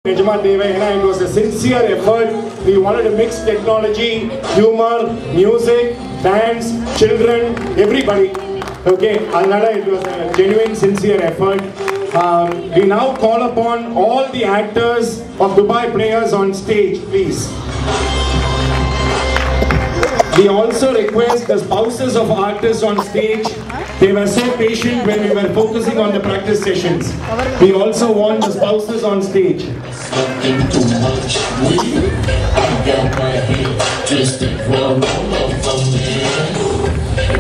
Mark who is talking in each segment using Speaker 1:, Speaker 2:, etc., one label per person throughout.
Speaker 1: Nijama Devayana, it was a sincere effort. We wanted to mix technology, humor, music, dance, children, everybody. Okay, Alnada, it was a genuine, sincere effort. We now call upon all the actors of Dubai Players on stage, please. We also request the spouses of artists on stage. They were so patient when we were focusing on the practice sessions. We also want the spouses on stage.
Speaker 2: Smoking too much weed. I got my head twisted round over me.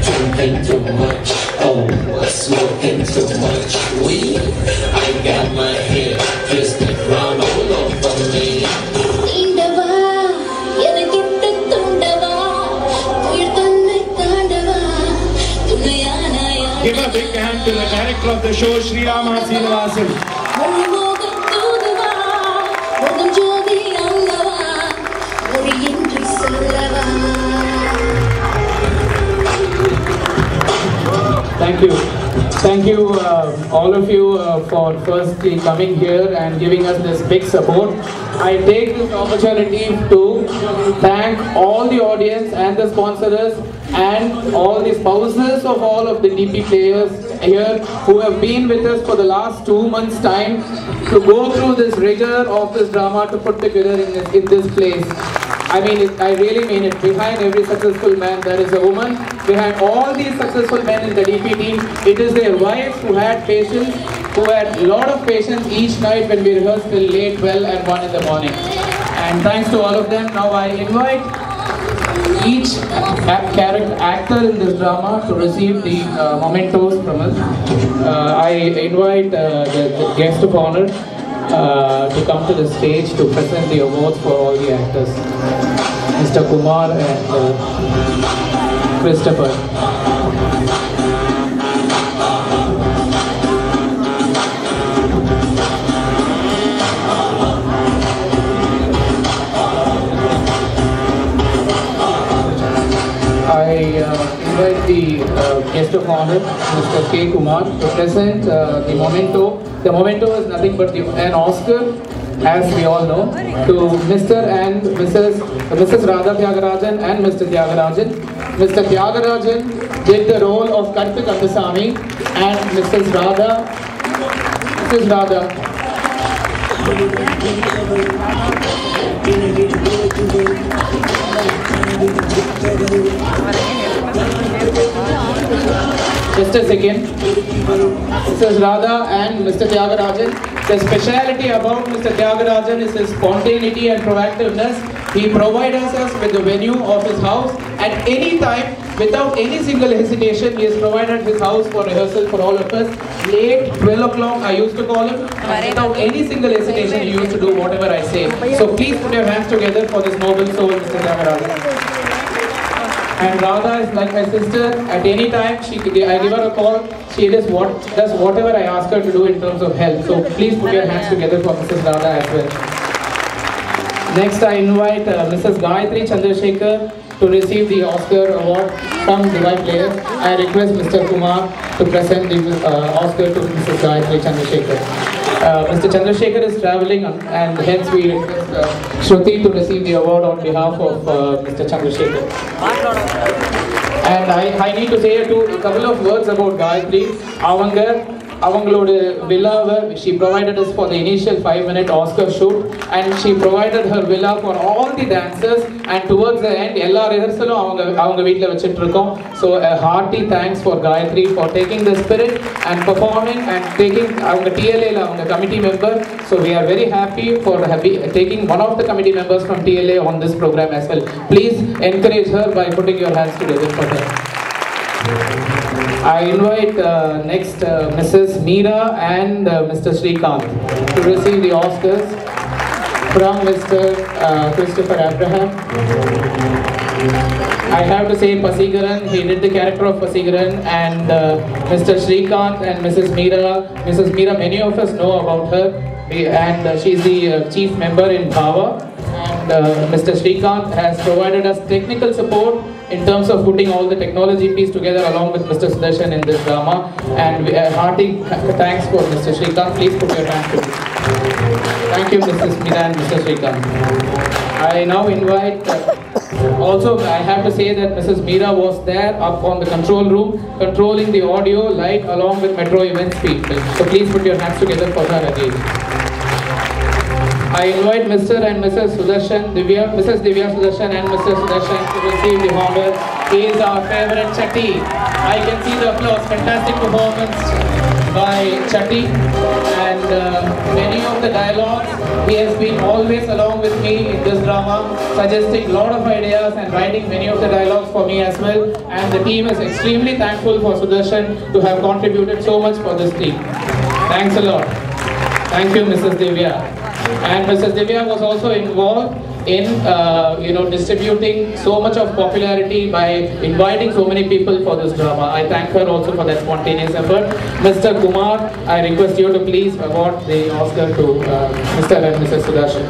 Speaker 2: Drinking too much, oh, smoking too much weed. I got my head twisted round all over me.
Speaker 1: Give a big hand to the director of the show, Sri Rama Srinivasan.
Speaker 3: Thank you. Thank you, all of you, for firstly coming here and giving us this big support. I take this opportunity to thank all the audience and the sponsors and all the spouses of all of the DP players here who have been with us for the last 2 months' time to go through this rigor of this drama to put together in this place. I mean it, I really mean it. Behind every successful man there is a woman. Behind all these successful men in the DP team, it is their wives who had patience, who had a lot of patience each night when we rehearsed till late, 12 and 1 in the morning. And thanks to all of them, now I invite each actor in this drama to receive the mementos from us. I invite the guest of honor to come to the stage to present the awards for all the actors. Mr. Kumar and Christopher. I invite the guest of honor, Mr. K. Kumar, to present the memento. The memento is nothing but an Oscar, as we all know, to Mr. and Mrs. Radha Tyagarajan and Mr. Tyagarajan. Mr. Tyagarajan did the role of Karthik Kandasamy and Mrs. Radha. Just a second. Mrs. Radha and Mr. Tyagarajan. The speciality about Mr. Tyagarajan is his spontaneity and proactiveness. He provides us with the venue of his house at any time without any single hesitation. He has provided his house for rehearsal for all of us. Late 12 o'clock I used to call him, and without any single hesitation he used to do whatever I say. So please put your hands together for this noble soul, Mr. Tyagarajan. And Radha is like my sister. At any time, I give her a call. She does whatever I ask her to do in terms of health. So please put your hands together for Mrs. Radha as well. Next, I invite Mrs. Gayatri Chandrasekhar to receive the Oscar award from Dubai Players. I request Mr. Kumar to present the Oscar to Mrs. Gayatri Chandrasekhar. Mr. Chandrasekhar is travelling, and hence we request Shruti to receive the award on behalf of Mr. Chandrasekhar. And I need to say a couple of words about Gayatri. Avangaloda villa, she provided us for the initial 5-minute Oscar shoot, and she provided her villa for all the dancers, and towards the end, ella rehearsal avanga veetla vechitirukkom. So a hearty thanks for Gayatri for taking the spirit and performing and taking avanga TLA avanga committee member. So we are very happy for taking one of the committee members from TLA on this program as well. Please encourage her by putting your hands together for her. I invite next Mrs. Meera and Mr. Srikanth to receive the Oscars from Mr. Christopher Abraham. I have to say Pasigaran, he did the character of Pasigaran, and Mr. Srikanth and Mrs. Meera, many of us know about her, and she's the chief member in Bhava. And Mr. Srikanth has provided us technical support in terms of putting all the technology piece together along with Mr. Sudarshan in this drama. And hearty thanks for Mr. Srikanth. Please put your hands together. Thank you, Mrs. Meera and Mr. Srikanth. I now invite, also I have to say that Mrs. Meera was there up on the control room, controlling the audio, light along with Metro Events people. So please put your hands together for her again. I invite Mr. and Mrs. Sudarshan, Mrs. Divya Sudarshan and Mr. Sudarshan to receive the honor. He is our favorite Chatti. I can see the applause. Fantastic performance by Chatti, and many of the dialogues, he has been always along with me in this drama, suggesting a lot of ideas and writing many of the dialogues for me as well, and the team is extremely thankful for Sudarshan to have contributed so much for this team. Thanks a lot. Thank you, Mrs. Divya. And Mrs. Divya was also involved in distributing so much of popularity by inviting so many people for this drama. I thank her also for that spontaneous effort. Mr. Kumar, I request you to please award the Oscar to Mr. and Mrs. Sudarshan.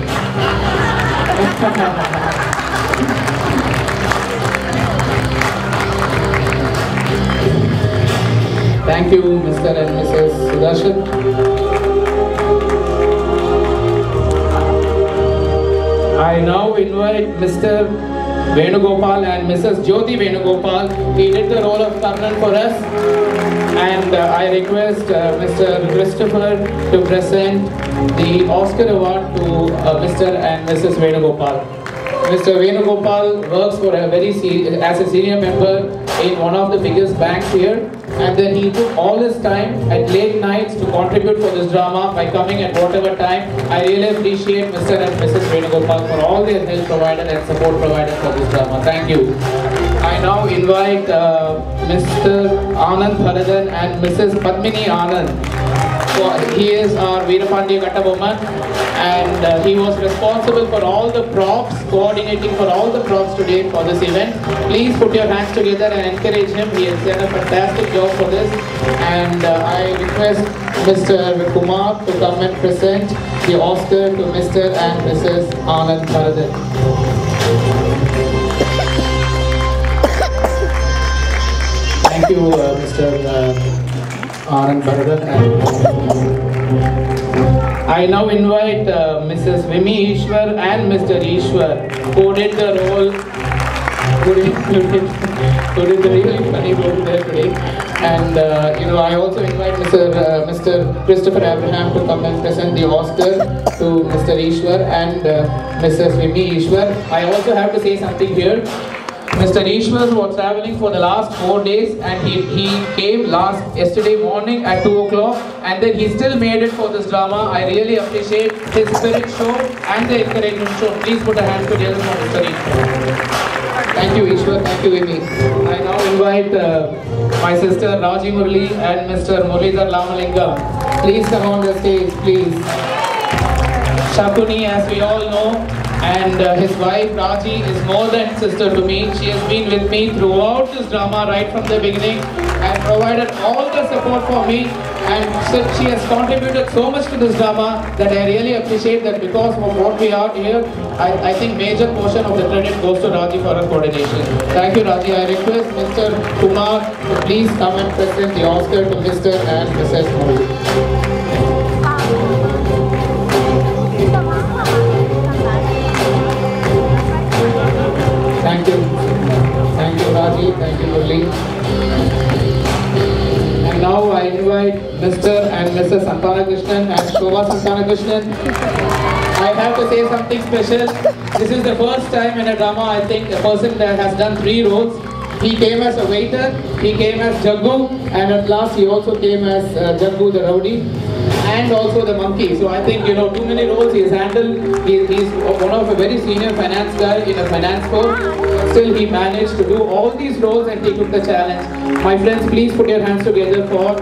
Speaker 3: Thank you, Mr. and Mrs. Sudarshan. I now invite Mr. Venugopal and Mrs. Jyoti Venugopal. He did the role of Karnan for us, and I request Mr. Christopher to present the Oscar award to Mr. and Mrs. Venugopal. Mr. Venugopal works for as a senior member in one of the biggest banks here, and then he took all his time at late nights to contribute for this drama by coming at whatever time. I really appreciate Mr. and Mrs. Venugopal for all their help provided and support provided for this drama. Thank you. I now invite Mr. Anand Bharadan and Mrs. Padmini Anand. He is our Veerapandiya Kattabomman, and he was responsible for all the props, coordinating for all the props today for this event. Please put your hands together and encourage him. He has done a fantastic job for this, and I request Mr. Kumar to come and present the Oscar to Mr. and Mrs. Anand Bharadan. Thank you, Mr. Anand Bharadan. I now invite Mrs. Vimi Ishwar and Mr. Ishwar, who did the role, who did the really funny role there today. And I also invite Mr. Christopher Abraham to come and present the Oscar to Mr. Ishwar and Mrs. Vimi Ishwar. I also have to say something here. Mr. Ishwar was traveling for the last 4 days, and he came yesterday morning at 2 o'clock, and then he still made it for this drama. I really appreciate his spirit show and the encouragement show. Please put a hand together for Mr. Ishwar. Thank you, Ishwar. Thank you, Vimi. I now invite my sister Raji Murli and Mr. Murlidhar Lamalinga. Please come on the stage, please. Shakuni, as we all know, and his wife Raji is more than sister to me. She has been with me throughout this drama right from the beginning and provided all the support for me, and so she has contributed so much to this drama that I really appreciate that. Because of what we are here, I think major portion of the credit goes to Raji for her coordination. Thank you, Raji. I request Mr. Kumar to please come and present the Oscar to Mr. and Mrs. Murli. Thank you. Thank you, Raji. Thank you, Murli. And now I invite Mr. and Mrs. Santanakrishnan and Shobha Santanakrishnan. I have to say something special. This is the first time in a drama, I think, a person that has done 3 roles. He came as a waiter, he came as Jaggu, and at last he also came as Jaggu the Rowdy, and also the monkey. So I think, too many roles he has handled. He's one of a very senior finance guy in a finance firm. Still he managed to do all these roles and he took the challenge. My friends, please put your hands together for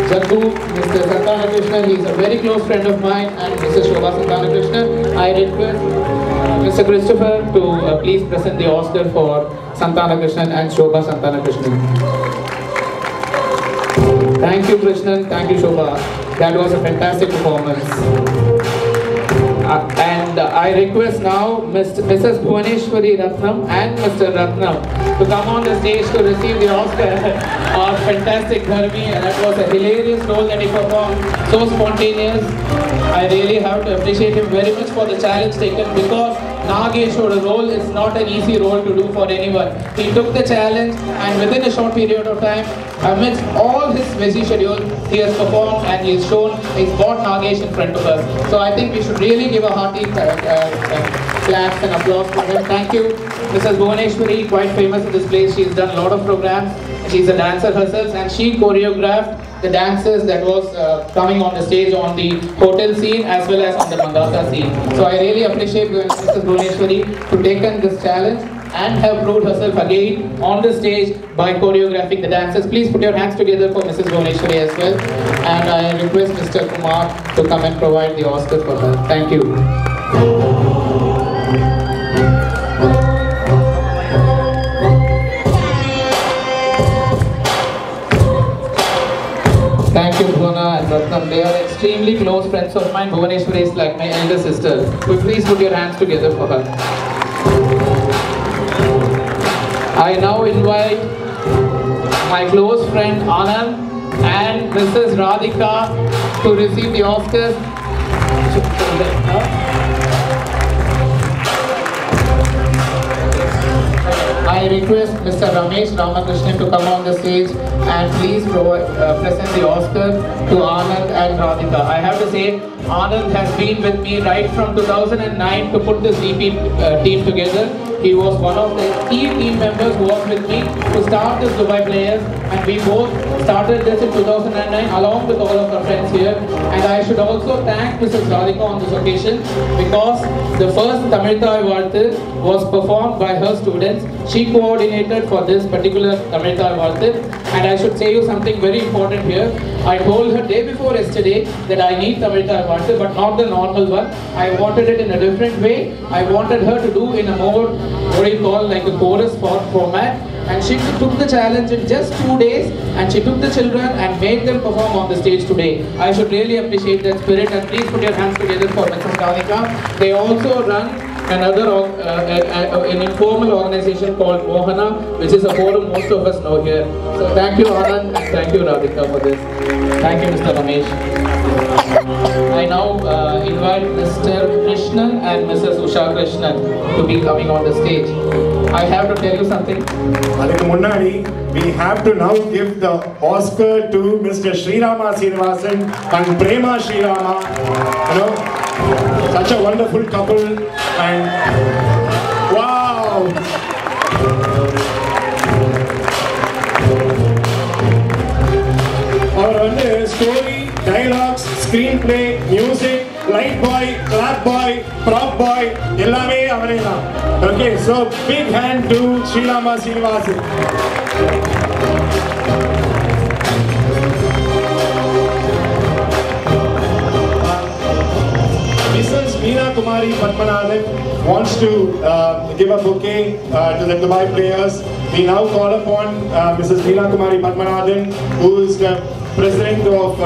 Speaker 3: Jaggu, Mr. Santanakrishnan. He's a very close friend of mine, and Mrs. Shobha Santanakrishnan. I request Mr. Christopher to please present the Oscar for Santanakrishnan and Shobha Santanakrishnan. Thank you, Krishnan. Thank you, Shobha. That was a fantastic performance. And And I request now Mrs. Bhuvaneshwari Ratnam and Mr. Ratnam to come on the stage to receive the Oscar of Fantastic Dharmi. And that was a hilarious role that he performed, so spontaneous. I really have to appreciate him very much for the challenge taken, because Nageshwara role is not an easy role to do for anyone. He took the challenge, and within a short period of time, amidst all his busy schedule, he has performed and he's brought Nagesh in front of us. So I think we should really give a hearty claps and applause for him. Thank you, Mrs. Bhuvaneshwari, quite famous in this place. She's done a lot of programs. She's a dancer herself, and she choreographed the dances that was coming on the stage on the hotel scene as well as on the Mandata scene. So I really appreciate Mrs. Bhuvaneshwari to taken this challenge and have proved herself again on the stage by choreographing the dances. Please put your hands together for Mrs. Bhuvaneshwari as well. And I request Mr. Kumar to come and provide the Oscar for her. Thank you. Thank you, Bhuvana and Ratnam. They are extremely close friends of mine. Bhuvaneshwari is like my elder sister. So please put your hands together for her. I now invite my close friend Anand and Mrs. Radhika to receive the Oscars. I request Mr. Ramesh Ramakrishnan to come on the stage and please present the Oscar to Anand and Radhika. I have to say, Anand has been with me right from 2009 to put this EP team together. He was one of the key team members who was with me to start this Dubai Players, and we both started this in 2009 along with all of our friends here. And I should also thank Mrs. Radhika on this occasion, because the first Tamil Thai Varthil was performed by her students. She coordinated for this particular Tamil Thai Varthil, and I should say you something very important here. I told her day before yesterday that I need Tamil Thai Varthil, but not the normal one. I wanted it in a different way. I wanted her to do in a more, what do you call, like a chorus format. And she took the challenge in just 2 days, and she took the children and made them perform on the stage today. I should really appreciate that spirit, and please put your hands together for Mrs. Radhika. They also run another an informal organization called Mohana, which is a forum most of us know here. So thank you, Anand, and thank you, Radhika, for this. Thank you, Mr. Ramesh. I now invite Mr. Krishnan and Mrs. Usha Krishnan to be coming on the stage. I have to tell you something.
Speaker 1: We have to now give the Oscar to Mr. Srirama Srinivasan and Prema Srirama. You know, such a wonderful couple, and wow! Our story, dialogues, screenplay, music, light boy, clap boy, prop boy, ellame avanena. Okay, so big hand to Srirama Srinivasan. Mrs. Meena Kumari Padmanathan wants to give a bouquet to the Dubai Players. We now call upon Mrs. Meena Kumari Padmanathan, who is the president of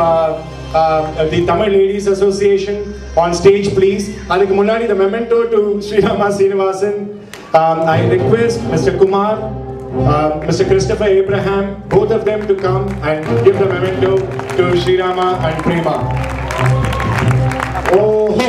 Speaker 1: the Tamil Ladies Association, on stage, please. Adhikku munnadi the memento to Srirama Srinivasan. I request Mr. Kumar, Mr. Christopher Abraham, both of them to come and give the memento to Srirama and Prema. Oh ho!